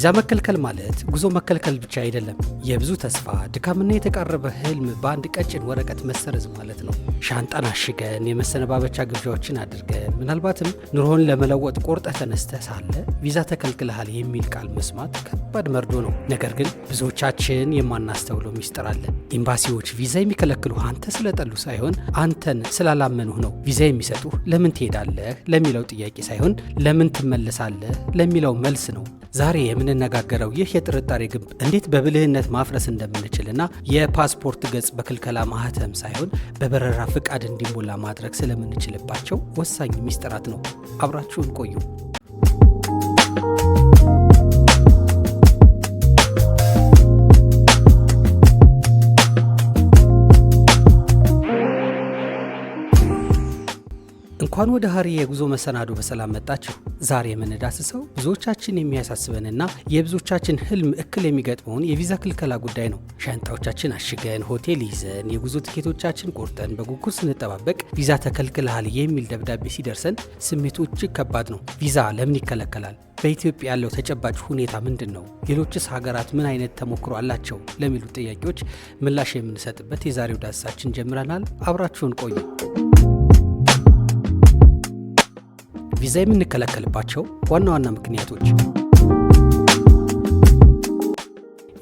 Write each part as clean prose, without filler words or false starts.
ቪዛ መከልከል ማለት ጉዞ መከልከል ብቻ አይደለም። የብዙ ተስፋ ድካምና የተቃረበ ህልም በአንድ ቀጭን ወረቀት መሰረዝ ማለት ነው። ሻንጣን አሽገን የመሰነባበቻ ግብዣዎችን አድርገን ምናልባትም ኑሮን ለመለወጥ ቆርጠህ ተነስተህ ሳለ ቪዛ ተከልክለሃል የሚል ቃል መስማት ከባድ መርዶ ነው። ነገር ግን ብዙዎቻችን የማናስተውለው ሚስጥር አለ። ኤምባሲዎች ቪዛ የሚከለክሉ አንተ ስለጠሉ ሳይሆን አንተን ስላላመኑህ ነው። ቪዛ የሚሰጡህ ለምን ትሄዳለህ ለሚለው ጥያቄ ሳይሆን ለምን ትመለሳለህ ለሚለው መልስ ነው። ዛሬ የምንነጋገረው ይህ የጥርጣሬ ግንብ እንዴት በብልህነት ማፍረስ እንደምንችልና የፓስፖርት ገጽ በክልከላ ማህተም ሳይሆን በበረራ ፍቃድ እንዲሞላ ማድረግ ስለምንችልባቸው ወሳኝ ሚስጥራት ነው። አብራችሁን ቆዩ። እንኳን ወደ ሀሪ የጉዞ መሰናዶ በሰላም መጣችሁ። ዛሬ የምንዳስሰው ብዙዎቻችን የሚያሳስበንና የብዙዎቻችን ህልም እክል የሚገጥመውን የቪዛ ክልከላ ጉዳይ ነው። ሻንጣዎቻችን አሽገን ሆቴል ይዘን የጉዞ ትኬቶቻችን ቆርጠን በጉጉት ስንጠባበቅ ቪዛ ተከልክለሃል የሚል ደብዳቤ ሲደርሰን ስሜቱ እጅግ ከባድ ነው። ቪዛ ለምን ይከለከላል? በኢትዮጵያ ያለው ተጨባጭ ሁኔታ ምንድን ነው? ሌሎችስ ሀገራት ምን አይነት ተሞክሮ አላቸው? ለሚሉ ጥያቄዎች ምላሽ የምንሰጥበት የዛሬው ዳሰሳችን ጀምረናል። አብራችሁን ቆዩ። ቪዛ የምንከለከልባቸው ዋና ዋና ምክንያቶች።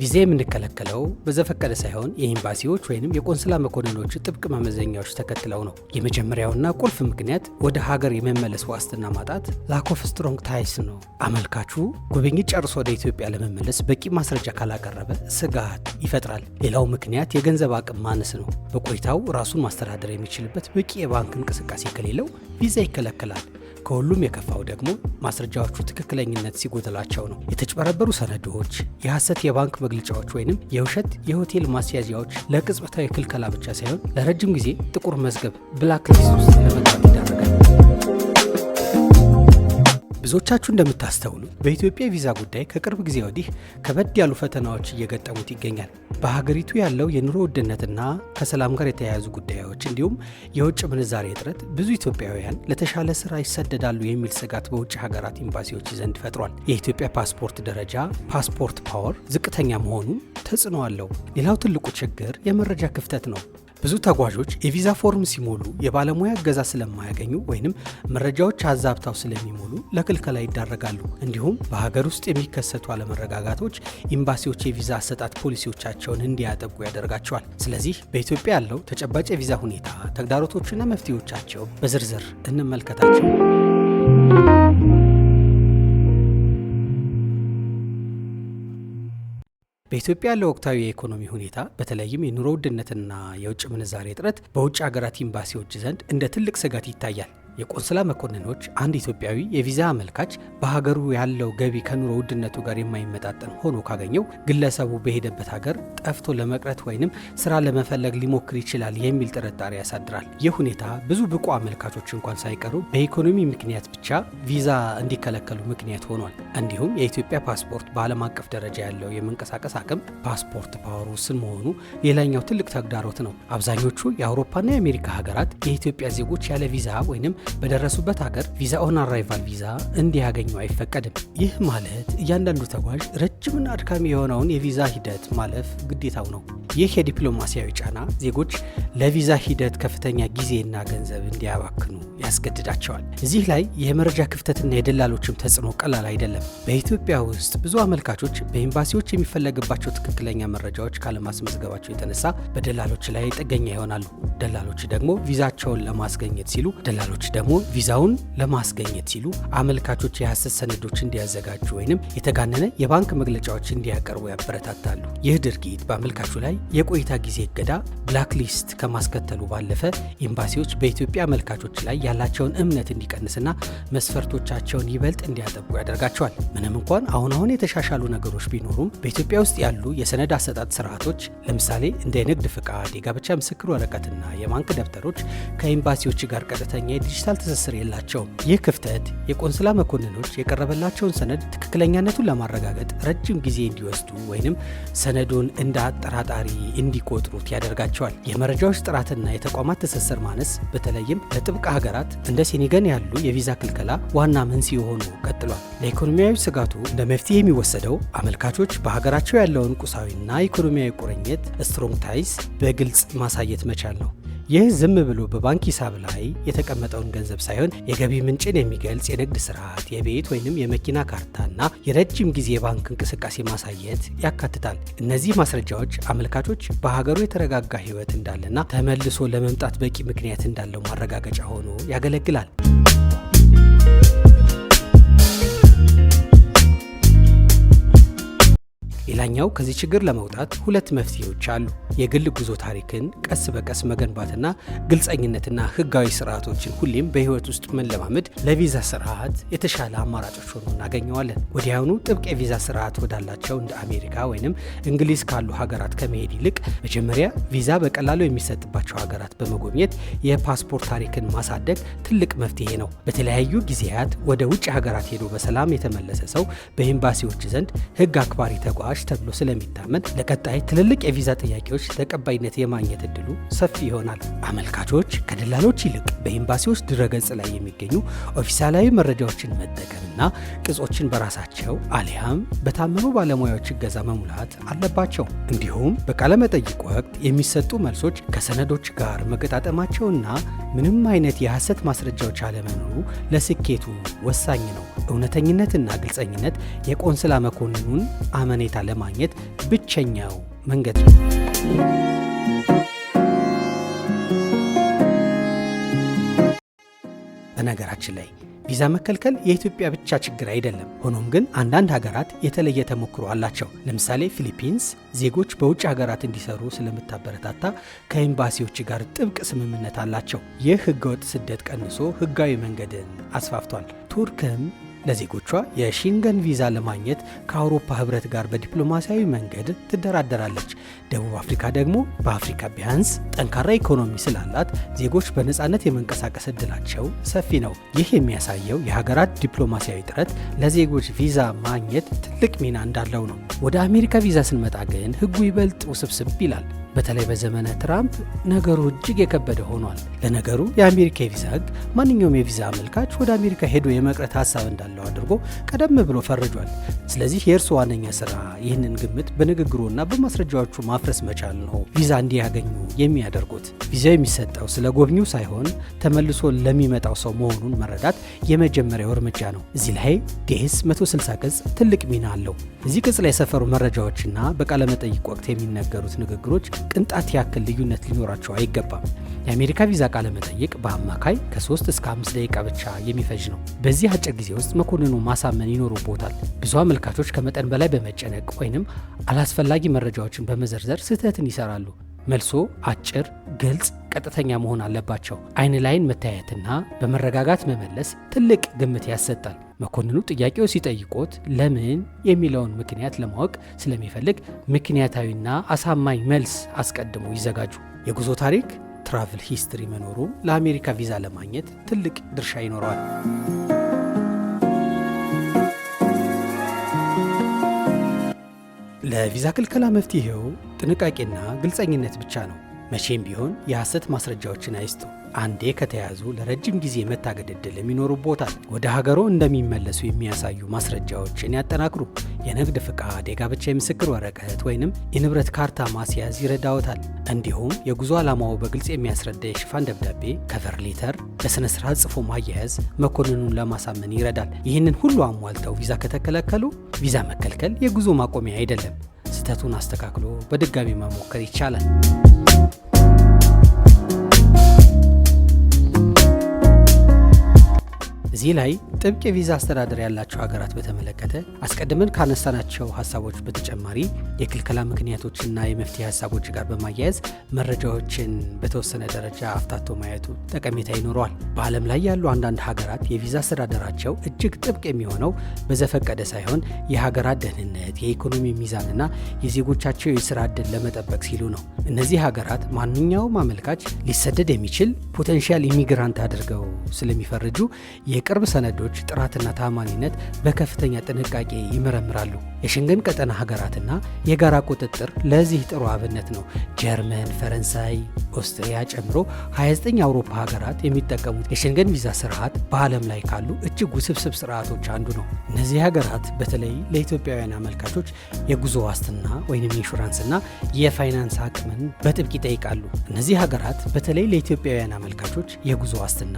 ቪዛ የምንከለከለው በዘፈቀደ ሳይሆን የኤምባሲዎች ወይም የቆንስላ መኮንኖች ጥብቅ መመዘኛዎች ተከትለው ነው። የመጀመሪያውና ቁልፍ ምክንያት ወደ ሀገር የመመለስ ዋስትና ማጣት ላክ ኦፍ ስትሮንግ ታይስ ነው። አመልካቹ ጉብኝት ጨርሶ ወደ ኢትዮጵያ ለመመለስ በቂ ማስረጃ ካላቀረበ ስጋት ይፈጥራል። ሌላው ምክንያት የገንዘብ አቅም ማነስ ነው። በቆይታው ራሱን ማስተዳደር የሚችልበት በቂ የባንክ እንቅስቃሴ ከሌለው ቪዛ ይከለከላል። ከሁሉም የከፋው ደግሞ ማስረጃዎቹ ትክክለኝነት ሲጎድላቸው ነው። የተጭበረበሩ ሰነዶች፣ የሐሰት የባንክ መግለጫዎች ወይንም የውሸት የሆቴል ማስያዣዎች ለቅጽበታዊ ክልከላ ብቻ ሳይሆን ለረጅም ጊዜ ጥቁር መዝገብ ብላክ ሊስት ውስጥ ለመግባት ይዳረጋል። ብዙዎቻችሁ እንደምታስተውሉት በኢትዮጵያ ቪዛ ጉዳይ ከቅርብ ጊዜ ወዲህ ከበድ ያሉ ፈተናዎች እየገጠሙት ይገኛል። በሀገሪቱ ያለው የኑሮ ውድነትና ከሰላም ጋር የተያያዙ ጉዳዮች እንዲሁም የውጭ ምንዛሬ እጥረት ብዙ ኢትዮጵያውያን ለተሻለ ስራ ይሰደዳሉ የሚል ስጋት በውጭ ሀገራት ኤምባሲዎች ዘንድ ፈጥሯል። የኢትዮጵያ ፓስፖርት ደረጃ ፓስፖርት ፓወር ዝቅተኛ መሆኑ ተጽዕኖ አለው። ሌላው ትልቁ ችግር የመረጃ ክፍተት ነው። ብዙ ተጓዦች የቪዛ ፎርም ሲሞሉ የባለሙያ እገዛ ስለማያገኙ ወይንም መረጃዎች አዛብታው ስለሚሞሉ ለክልከላ ይዳረጋሉ። እንዲሁም በሀገር ውስጥ የሚከሰቱ አለመረጋጋቶች ኤምባሲዎች የቪዛ አሰጣጥ ፖሊሲዎቻቸውን እንዲያጠብቁ ያደርጋቸዋል። ስለዚህ በኢትዮጵያ ያለው ተጨባጭ የቪዛ ሁኔታ፣ ተግዳሮቶችና መፍትሄዎቻቸው በዝርዝር እንመልከታቸው። በኢትዮጵያ ያለው ወቅታዊ የኢኮኖሚ ሁኔታ በተለይም የኑሮ ውድነትና የውጭ ምንዛሬ እጥረት በውጭ ሀገራት ኤምባሲዎች ዘንድ እንደ ትልቅ ስጋት ይታያል። የቆንስላ መኮንኖች አንድ ኢትዮጵያዊ የቪዛ አመልካች በሀገሩ ያለው ገቢ ከኑሮ ውድነቱ ጋር የማይመጣጠን ሆኖ ካገኘው ግለሰቡ በሄደበት ሀገር ጠፍቶ ለመቅረት ወይንም ስራ ለመፈለግ ሊሞክር ይችላል የሚል ጥርጣሬ ያሳድራል። ይህ ሁኔታ ብዙ ብቁ አመልካቾች እንኳን ሳይቀሩ በኢኮኖሚ ምክንያት ብቻ ቪዛ እንዲከለከሉ ምክንያት ሆኗል። እንዲሁም የኢትዮጵያ ፓስፖርት በዓለም አቀፍ ደረጃ ያለው የመንቀሳቀስ አቅም ፓስፖርት ፓወሩ ውስን መሆኑ ሌላኛው ትልቅ ተግዳሮት ነው። አብዛኞቹ የአውሮፓና የአሜሪካ ሀገራት የኢትዮጵያ ዜጎች ያለ ቪዛ ወይንም በደረሱበት ሀገር ቪዛ ኦን አራይቫል ቪዛ እንዲያገኙ አይፈቀድም። ይህ ማለት እያንዳንዱ ተጓዥ ረጅምና አድካሚ የሆነውን የቪዛ ሂደት ማለፍ ግዴታው ነው። ይህ የዲፕሎማሲያዊ ጫና ዜጎች ለቪዛ ሂደት ከፍተኛ ጊዜና ገንዘብ እንዲያባክኑ ያስገድዳቸዋል። እዚህ ላይ የመረጃ ክፍተትና የደላሎችም ተጽዕኖ ቀላል አይደለም። በኢትዮጵያ ውስጥ ብዙ አመልካቾች በኤምባሲዎች የሚፈለግባቸው ትክክለኛ መረጃዎች ካለማስመዝገባቸው የተነሳ በደላሎች ላይ ጥገኛ ይሆናሉ። ደላሎች ደግሞ ቪዛቸውን ለማስገኘት ሲሉ ቪዛውን ለማስገኘት ሲሉ አመልካቾች የሐሰት ሰነዶች እንዲያዘጋጁ ወይንም የተጋነነ የባንክ መግለጫዎች እንዲያቀርቡ ያበረታታሉ። ይህ ድርጊት በአመልካቹ ላይ የቆይታ ጊዜ እገዳ ብላክ ሊስት ከማስከተሉ ባለፈ ኤምባሲዎች በኢትዮጵያ አመልካቾች ላይ ያላቸውን እምነት እንዲቀንስና መስፈርቶቻቸውን ይበልጥ እንዲያጠብቁ ያደርጋቸዋል። ምንም እንኳን አሁን የተሻሻሉ ነገሮች ቢኖሩም በኢትዮጵያ ውስጥ ያሉ የሰነድ አሰጣጥ ስርዓቶች ለምሳሌ እንደ የንግድ ፍቃድ፣ የጋብቻ ምስክር ወረቀትና የባንክ ደብተሮች ከኤምባሲዎች ጋር ቀጥተኛ የዲጂታል ትስስር የላቸውም። ይህ ክፍተት የቆንስላ መኮንኖች የቀረበላቸውን ሰነድ ትክክለኛነቱን ለማረጋገጥ ረጅም ጊዜ እንዲወስዱ ወይንም ሰነዱን እንደ አጠራጣሪ እንዲቆጥሩት ያደርጋቸዋል። የመረጃዎች ጥራትና የተቋማት ትስስር ማነስ በተለይም ለጥብቅ ሀገራት ሀገራት እንደ ሴኔጋል ያሉ የቪዛ ክልከላ ዋና መንስኤ ሆኖ ቀጥሏል። ለኢኮኖሚያዊ ስጋቱ እንደ መፍትሄ የሚወሰደው አመልካቾች በሀገራቸው ያለውን ቁሳዊና ኢኮኖሚያዊ ቁርኝት ስትሮንግ ታይስ በግልጽ ማሳየት መቻል ነው። ይህ ዝም ብሎ በባንክ ሂሳብ ላይ የተቀመጠውን ገንዘብ ሳይሆን የገቢ ምንጭን የሚገልጽ የንግድ ስርዓት፣ የቤት ወይም የመኪና ካርታና የረጅም ጊዜ የባንክ እንቅስቃሴ ማሳየት ያካትታል። እነዚህ ማስረጃዎች አመልካቾች በሀገሩ የተረጋጋ ሕይወት እንዳለና ተመልሶ ለመምጣት በቂ ምክንያት እንዳለው ማረጋገጫ ሆኖ ያገለግላል። ሌላኛው ከዚህ ችግር ለመውጣት ሁለት መፍትሄዎች አሉ። የግል ጉዞ ታሪክን ቀስ በቀስ መገንባትና ግልጸኝነትና ህጋዊ ስርዓቶችን ሁሌም በህይወት ውስጥ መለማመድ ለቪዛ ስርዓት የተሻለ አማራጮች ሆኖ እናገኘዋለን። ወዲያውኑ ጥብቅ የቪዛ ስርዓት ወዳላቸው እንደ አሜሪካ ወይም እንግሊዝ ካሉ ሀገራት ከመሄድ ይልቅ መጀመሪያ ቪዛ በቀላሉ የሚሰጥባቸው ሀገራት በመጎብኘት የፓስፖርት ታሪክን ማሳደግ ትልቅ መፍትሄ ነው። በተለያዩ ጊዜያት ወደ ውጭ ሀገራት ሄዶ በሰላም የተመለሰ ሰው በኤምባሲዎች ዘንድ ህግ አክባሪ ተጓዥ ተብሎ ስለሚታመን ለቀጣይ ትልልቅ የቪዛ ጥያቄዎች ተቀባይነት የማግኘት እድሉ ሰፊ ይሆናል። አመልካቾች ከደላሎች ይልቅ በኤምባሲዎች ድረገጽ ላይ የሚገኙ ኦፊሳላዊ መረጃዎችን መጠቀምና ቅጾችን በራሳቸው አሊያም በታመኑ ባለሙያዎች እገዛ መሙላት አለባቸው። እንዲሁም በቃለ መጠይቅ ወቅት የሚሰጡ መልሶች ከሰነዶች ጋር መገጣጠማቸውና ምንም አይነት የሐሰት ማስረጃዎች አለመኖሩ ለስኬቱ ወሳኝ ነው። እውነተኝነትና ግልጸኝነት የቆንስላ መኮንኑን አመኔታ ለማግኘት ብቸኛው መንገድ ነው። በነገራችን ላይ ቪዛ መከልከል የኢትዮጵያ ብቻ ችግር አይደለም። ሆኖም ግን አንዳንድ ሀገራት የተለየ ተሞክሮ አላቸው። ለምሳሌ ፊሊፒንስ ዜጎች በውጭ ሀገራት እንዲሰሩ ስለምታበረታታ ከኤምባሲዎች ጋር ጥብቅ ስምምነት አላቸው። ይህ ህገወጥ ስደት ቀንሶ ህጋዊ መንገድን አስፋፍቷል። ቱርክም ለዜጎቿ የሼንገን ቪዛ ለማግኘት ከአውሮፓ ህብረት ጋር በዲፕሎማሲያዊ መንገድ ትደራደራለች። ደቡብ አፍሪካ ደግሞ በአፍሪካ ቢያንስ ጠንካራ ኢኮኖሚ ስላላት ዜጎች በነፃነት የመንቀሳቀስ እድላቸው ሰፊ ነው። ይህ የሚያሳየው የሀገራት ዲፕሎማሲያዊ ጥረት ለዜጎች ቪዛ ማግኘት ትልቅ ሚና እንዳለው ነው። ወደ አሜሪካ ቪዛ ስንመጣ ግን ህጉ ይበልጥ ውስብስብ ይላል። በተለይ በዘመነ ትራምፕ ነገሩ እጅግ የከበደ ሆኗል። ለነገሩ የአሜሪካ የቪዛ ህግ ማንኛውም የቪዛ አመልካች ወደ አሜሪካ ሄዶ የመቅረት ሀሳብ እንዳለው አድርጎ ቀደም ብሎ ፈርጇል። ስለዚህ የእርሱ ዋነኛ ስራ ይህንን ግምት በንግግሩና በማስረጃዎቹ ማፍረስ መቻል ነው ቪዛ እንዲያገኙ የሚያደርጉት። ቪዛው የሚሰጠው ስለ ጎብኚው ሳይሆን ተመልሶ ለሚመጣው ሰው መሆኑን መረዳት የመጀመሪያው እርምጃ ነው። እዚህ ላይ ዴስ 160 ቅጽ ትልቅ ሚና አለው። እዚህ ቅጽ ላይ የሰፈሩ መረጃዎችና በቃለመጠይቅ ወቅት የሚነገሩት ንግግሮች ቅንጣት ያክል ልዩነት ሊኖራቸው አይገባም። የአሜሪካ ቪዛ ቃለ መጠይቅ በአማካይ ከ3 እስከ 5 ደቂቃ ብቻ የሚፈጅ ነው። በዚህ አጭር ጊዜ ውስጥ መኮንኑ ማሳመን ይኖሩቦታል። ብዙ አመልካቾች ከመጠን በላይ በመጨነቅ ወይንም አላስፈላጊ መረጃዎችን በመዘርዘር ስህተትን ይሰራሉ። መልሶ አጭር፣ ግልጽ፣ ቀጥተኛ መሆን አለባቸው። አይን ላይን መታየትና በመረጋጋት መመለስ ትልቅ ግምት ያሰጣል። መኮንኑ ጥያቄው ሲጠይቆት ለምን የሚለውን ምክንያት ለማወቅ ስለሚፈልግ ምክንያታዊና አሳማኝ መልስ አስቀድሞ ይዘጋጁ። የጉዞ ታሪክ ትራቭል ሂስትሪ መኖሩ ለአሜሪካ ቪዛ ለማግኘት ትልቅ ድርሻ ይኖረዋል። ለቪዛ ክልከላ መፍትሄው ጥንቃቄና ግልጸኝነት ብቻ ነው። መቼም ቢሆን የሐሰት ማስረጃዎችን አይስጡ። አንዴ ከተያዙ ለረጅም ጊዜ መታገድ ዕድል ይኖሩቦታል። ወደ ሀገሮ እንደሚመለሱ የሚያሳዩ ማስረጃዎችን ያጠናክሩ። የንግድ ፍቃድ፣ የጋብቻ የምስክር ወረቀት ወይንም የንብረት ካርታ ማስያዝ ይረዳዎታል። እንዲሁም የጉዞ ዓላማው በግልጽ የሚያስረዳ የሽፋን ደብዳቤ ከቨር ሌተር በስነ ስርዓት ጽፎ ማያያዝ መኮንኑን ለማሳመን ይረዳል። ይህንን ሁሉ አሟልተው ቪዛ ከተከለከሉ ቪዛ መከልከል የጉዞ ማቆሚያ አይደለም። ስህተቱን አስተካክሎ በድጋሚ መሞከር ይቻላል። እዚህ ላይ ጥብቅ የቪዛ አስተዳደር ያላቸው ሀገራት በተመለከተ አስቀድመን ካነሳናቸው ሀሳቦች በተጨማሪ የክልከላ ምክንያቶችና የመፍትሄ ሀሳቦች ጋር በማያያዝ መረጃዎችን በተወሰነ ደረጃ አፍታቶ ማየቱ ጠቀሜታ ይኖረዋል። በዓለም ላይ ያሉ አንዳንድ ሀገራት የቪዛ አስተዳደራቸው እጅግ ጥብቅ የሚሆነው በዘፈቀደ ሳይሆን የሀገራት ደህንነት፣ የኢኮኖሚ ሚዛንና የዜጎቻቸው የስራ ዕድል ለመጠበቅ ሲሉ ነው። እነዚህ ሀገራት ማንኛውም አመልካች ሊሰደድ የሚችል ፖቴንሻል ኢሚግራንት አድርገው ስለሚፈርጁ የቅርብ ሰነዶች ጥራትና ታማኒነት በከፍተኛ ጥንቃቄ ይመረምራሉ። የሸንገን ቀጠና ሀገራትና የጋራ ቁጥጥር ለዚህ ጥሩ አብነት ነው። ጀርመን፣ ፈረንሳይ፣ ኦስትሪያ ጨምሮ 29 የአውሮፓ ሀገራት የሚጠቀሙት የሸንገን ቪዛ ስርዓት በዓለም ላይ ካሉ እጅግ ውስብስብ ስርዓቶች አንዱ ነው። እነዚህ ሀገራት በተለይ ለኢትዮጵያውያን አመልካቾች የጉዞ ዋስትና ወይም ኢንሹራንስና የፋይናንስ አቅምን በጥብቅ ይጠይቃሉ። እነዚህ ሀገራት በተለይ ለኢትዮጵያውያን አመልካቾች የጉዞ ዋስትና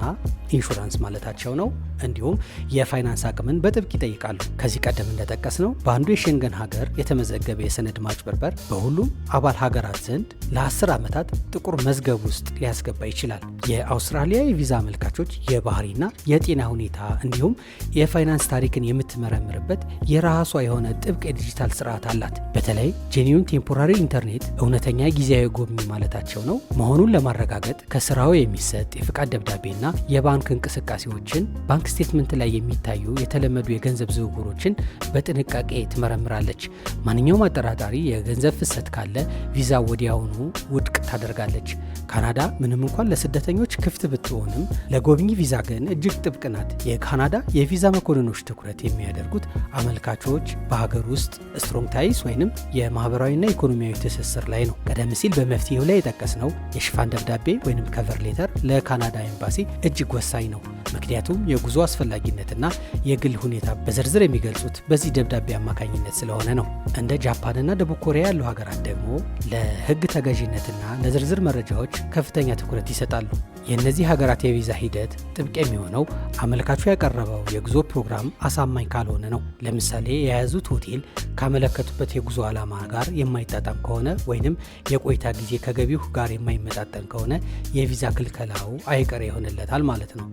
ኢንሹራንስ ማለታቸው ነው፣ እንዲሁም የፋይናንስ አቅምን በጥብቅ ይጠይቃሉ። ከዚህ ቀደም እንደጠቀስነው በአንዱ የሸንገን ሀገር የተመዘገበ የሰነድ ማጭበርበር በሁሉም አባል ሀገራት ዘንድ ለ10 ዓመታት ጥቁር መዝገብ ውስጥ ሊያስገባ ይችላል። የአውስትራሊያ የቪዛ አመልካቾች የባህሪና የጤና ሁኔታ እንዲሁም የፋይናንስ ታሪክን የምትመረምርበት የራሷ የሆነ ጥብቅ የዲጂታል ስርዓት አላት። በተለይ ጄኒዩን ቴምፖራሪ ኢንተርኔት እውነተኛ ጊዜያዊ ጎብኚ ማለታቸው ነው መሆኑን ለማረጋገጥ ከስራው የሚሰጥ የፍቃድ ደብዳቤና የባንክ እንቅስቃሴዎችን፣ ባንክ ስቴትመንት ላይ የሚታዩ የተለመዱ የገንዘብ ዝውውሮችን በጥንቃቄ ትመረምራለች። ማንኛውም አጠራጣሪ የገንዘብ ፍሰት ካለ ቪዛ ወዲያውኑ ውድቅ ታደርጋለች። ካናዳ ምንም እንኳን ለስደተኞች ክፍት ብትሆንም ለጎብኚ ቪዛ ግን እጅግ ጥብቅ ናት። የካናዳ የቪዛ መኮንኖች ትኩረት የሚያደርጉት አመልካቾች በሀገር ውስጥ ስትሮንግ ታይስ ወይም የማህበራዊና ኢኮኖሚያዊ ትስስር ላይ ነው። ቀደም ሲል በመፍትሄው ላይ የጠቀስነው የሽፋን ደብዳቤ ወይም ከቨር ሌተር ለካናዳ ኤምባሲ እጅግ ወሳኝ ነው። ምክንያቱም የጉዞ አስፈላጊነትና የግል ሁኔታ በዝርዝር የሚገልጹት በዚህ ደብዳቤ አማካኝነት ስለሆነ ነው። እንደ ጃፓንና ደቡብ ኮሪያ ያሉ ሀገራት ደግሞ ለሕግ ተገዥነትና ለዝርዝር መረጃዎች ከፍተኛ ትኩረት ይሰጣሉ። የእነዚህ ሀገራት የቪዛ ሂደት ጥብቅ የሚሆነው አመልካቹ ያቀረበው የጉዞ ፕሮግራም አሳማኝ ካልሆነ ነው። ለምሳሌ የያዙት ሆቴል ካመለከቱበት የጉዞ ዓላማ ጋር የማይጣጣም ከሆነ ወይንም የቆይታ ጊዜ ከገቢው ጋር የማይመጣጠን ከሆነ የቪዛ ክልከላው አይቀሬ ይሆንለታል ማለት ነው።